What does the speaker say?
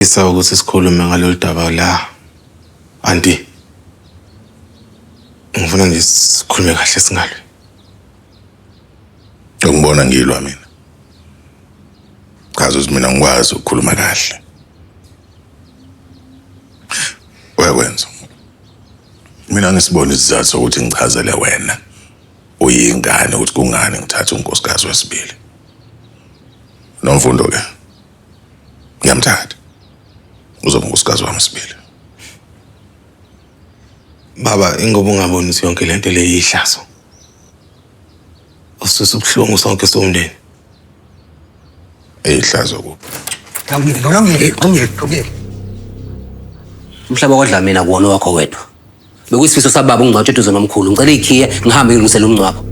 Isa ukuthi sikhulume ngalolu daba la. Anti. Ngifuna nje sikhulume kahle singalwe. Ngibona ngilwa mina. Chaza ukuthi mina ngikwazi ukukhuluma kahle. Wekwenza. Mina ngisibona isizathu sokuthi ngichazele wena. Uyingane ukuthi kungani ngithatha unkosikazi wesibili. Nomfundo ke. Ngiyamthatha. Uzoba unkosikazi wami sibili. Baba, ingoba ungabonisi yonke lento le yihlazo. Ususubhlungu sonke somndeni. Ihlazo kuphi? Umhlaba kodla mina kuwona wakho wedwa. Bekuyisifiso sababa ungcwatshe eduze nomkhulu. Ngicela ikhiye ngihambe ngilungisele umngcwabo.